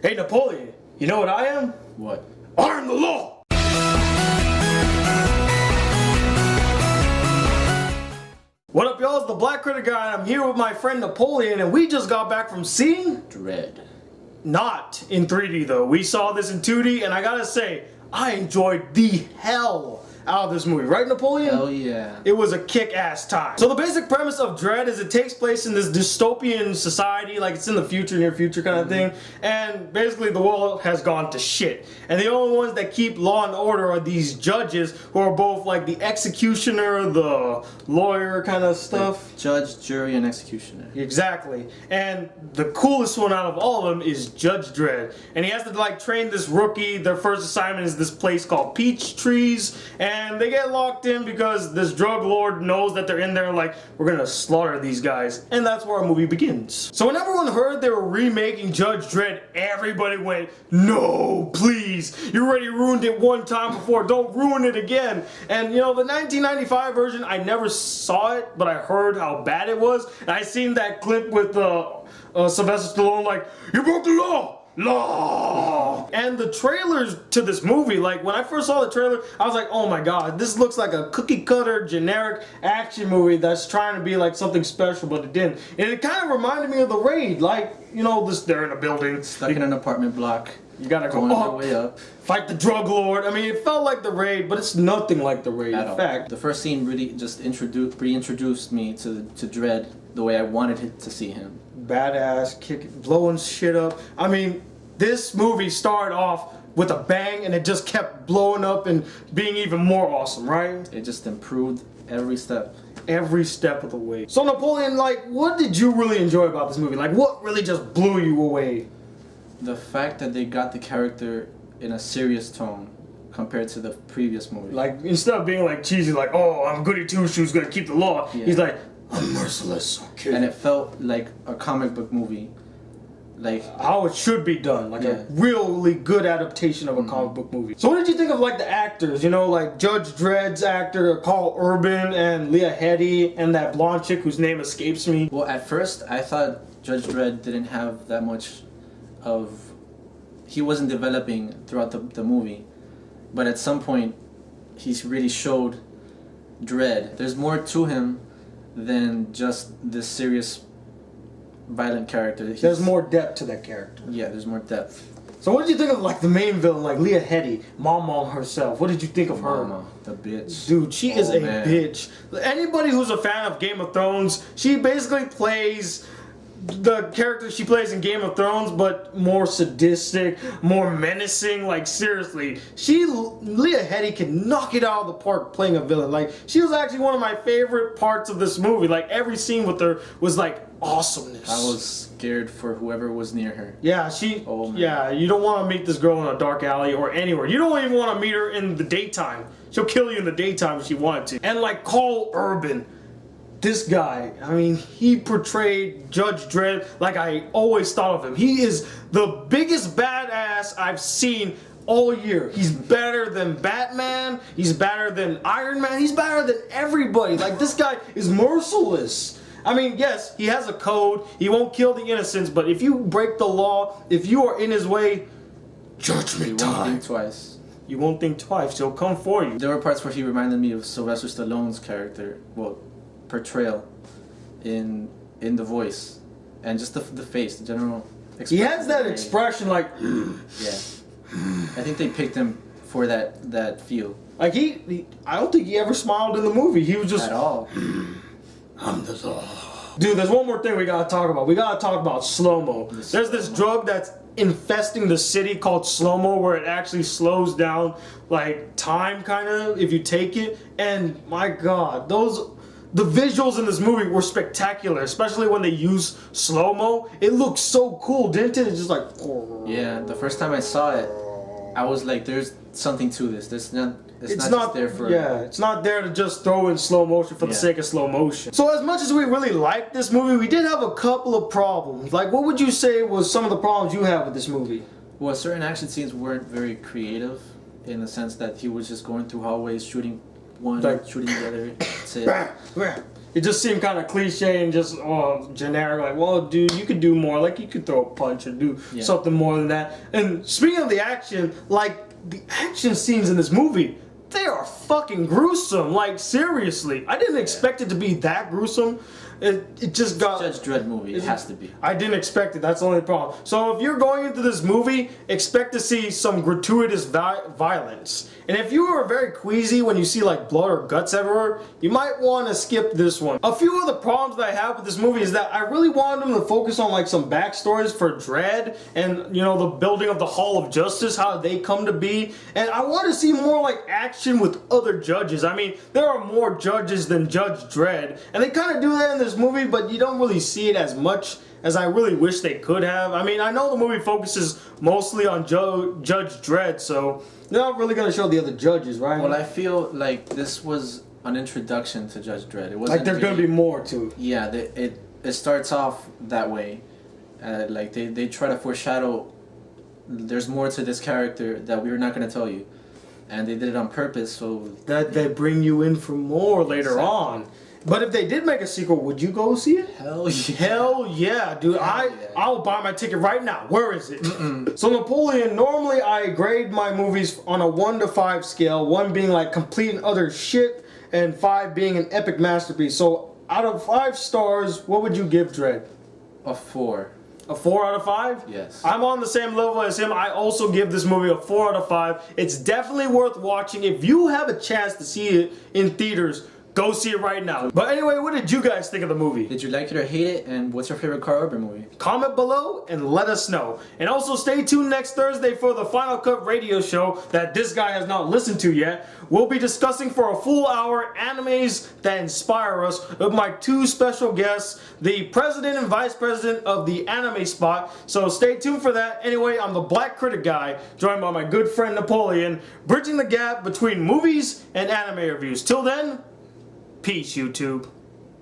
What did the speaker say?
Hey Napoleon, you know what I am? What? I am the law! What up y'all, it's the Black Critic Guy and I'm here with my friend Napoleon and we just got back from seeing... Dredd. Not in 3D though, we saw this in 2D and I gotta say, I enjoyed the hell out of this movie, right Napoleon? Hell yeah. It was a kick-ass time. So the basic premise of Dredd is it takes place in this dystopian society, like it's in the future, near future kind of thing, and basically the world has gone to shit. And the only ones that keep law and order are these judges who are both like the executioner, the lawyer kind of stuff. Like judge, jury, and executioner. Exactly. And the coolest one out of all of them is Judge Dredd. And he has to like train this rookie. Their first assignment is this place called Peach Trees. And they get locked in because this drug lord knows that they're in there like, we're gonna slaughter these guys. And that's where our movie begins. So when everyone heard they were remaking Judge Dredd, everybody went, no, please. You already ruined it one time before, don't ruin it again. And you know, the 1995 version, I never saw it, but I heard how bad it was. And I seen that clip with Sylvester Stallone like, you broke the law! And the trailers to this movie, like when I first saw the trailer, I was like, oh my god, this looks like a cookie cutter generic action movie that's trying to be like something special, but it didn't. And it kind of reminded me of The Raid, like, you know, they're in a building. Stuck in an apartment block. You gotta go going up, your way up. Fight the drug lord. I mean, it felt like The Raid, but it's nothing like The Raid. In fact, the first scene really just reintroduced me to Dredd the way I wanted to see him. Badass, blowing shit up. I mean, this movie started off with a bang and it just kept blowing up and being even more awesome, right? It just improved every step. Every step of the way. So Napoleon, like, what did you really enjoy about this movie? Like, what really just blew you away? The fact that they got the character in a serious tone compared to the previous movie. Like, instead of being like cheesy, like, oh, I'm goody two-shoes, gonna keep the law, yeah. He's like, I'm merciless, okay. And it felt like a comic book movie. Like how it should be done, like a really good adaptation of a comic book movie. So what did you think of like the actors, you know, like Judge Dredd's actor, Carl Urban, and Leah Headey, and that blonde chick whose name escapes me? Well, at first I thought Judge Dredd didn't have that much he wasn't developing throughout the movie, but at some point he's really showed Dredd. There's more to him than just this serious violent character. There's more depth to that character. Yeah, there's more depth. So what did you think of like the main villain, like Leah Headey, Mama herself? What did you think of her? Mama, the bitch. Dude, she is a man. bitch. Anybody who's a fan of Game of Thrones, she basically plays the character she plays in Game of Thrones, but more sadistic, more menacing. Like seriously, Leah Headey can knock it out of the park playing a villain. Like she was actually one of my favorite parts of this movie. Like every scene with her was like awesomeness. I was scared for whoever was near her. Yeah, yeah, you don't want to meet this girl in a dark alley or anywhere. You don't even want to meet her in the daytime. She'll kill you in the daytime if she wanted to. And like Carl Urban, this guy, I mean, he portrayed Judge Dredd like I always thought of him. He is the biggest badass I've seen all year. He's better than Batman, he's better than Iron Man, he's better than everybody. Like this guy is merciless. I mean, yes, he has a code, he won't kill the innocents, but if you break the law, if you are in his way, judgment time. You won't think twice. You won't think twice, he'll come for you. There were parts where he reminded me of Sylvester Stallone's character, well, portrayal in the voice, and just the face, the general expression. He has that expression like, yeah. I think they picked him for that feel. Like I don't think he ever smiled in the movie. He was just at all. I'm the law. Dude, there's one more thing we gotta talk about. We gotta talk about slow-mo. There's this drug that's infesting the city called slow-mo where it actually slows down like time kind of if you take it. And my god, the visuals in this movie were spectacular, especially when they use slow-mo. It looked so cool, didn't it? It's just like... Yeah, the first time I saw it, I was like, there's something to this. It's not just there for... Yeah, it's not there to just throw in slow motion for the sake of slow motion. So as much as we really liked this movie, we did have a couple of problems. Like, what would you say was some of the problems you have with this movie? Well, certain action scenes weren't very creative in the sense that he was just going through hallways, shooting one, like, shooting the other. That's it. it just seemed kind of cliche and just generic. Like, well, dude, you could do more. Like, you could throw a punch or do something more than that. And speaking of the action, like, the action scenes in this movie, they are fucking gruesome. Like, seriously. I didn't expect it to be that gruesome. It just got... Judge Dredd movie. It has to be. I didn't expect it. That's the only problem. So if you're going into this movie, expect to see some gratuitous violence. And if you are very queasy when you see like blood or guts everywhere, you might want to skip this one. A few of the problems that I have with this movie is that I really wanted them to focus on like some backstories for Dredd and, you know, the building of the Hall of Justice, how they come to be. And I want to see more like action with other judges. I mean, there are more judges than Judge Dredd, and they kind of do that in this movie, but you don't really see it as much as I really wish they could have. I mean, I know the movie focuses mostly on Judge Dredd, so they're not really going to show the other judges, right? Well, I feel like this was an introduction to Judge Dredd. It wasn't like there's going to be more to it. Yeah, it starts off that way. Like they try to foreshadow there's more to this character that we're not going to tell you. And they did it on purpose so that they bring you in for more later on. But if they did make a sequel, would you go see it? Hell yeah. Hell yeah, dude. I'll buy my ticket right now. Where is it? So Napoleon, normally I grade my movies on a 1 to 5 scale, 1 being like complete and utter shit, and 5 being an epic masterpiece. So out of 5 stars, what would you give Dredd? A 4. A 4 out of 5? Yes. I'm on the same level as him. I also give this movie a 4 out of 5. It's definitely worth watching. If you have a chance to see it in theaters, go see it right now. But anyway, what did you guys think of the movie? Did you like it or hate it? And what's your favorite Carl Urban movie? Comment below and let us know. And also stay tuned next Thursday for the Final Cut radio show that this guy has not listened to yet. We'll be discussing for a full hour animes that inspire us with my 2 special guests, the president and vice president of the anime spot. So stay tuned for that. Anyway, I'm the Black Critic Guy, joined by my good friend Napoleon, bridging the gap between movies and anime reviews. Till then, peace, YouTube.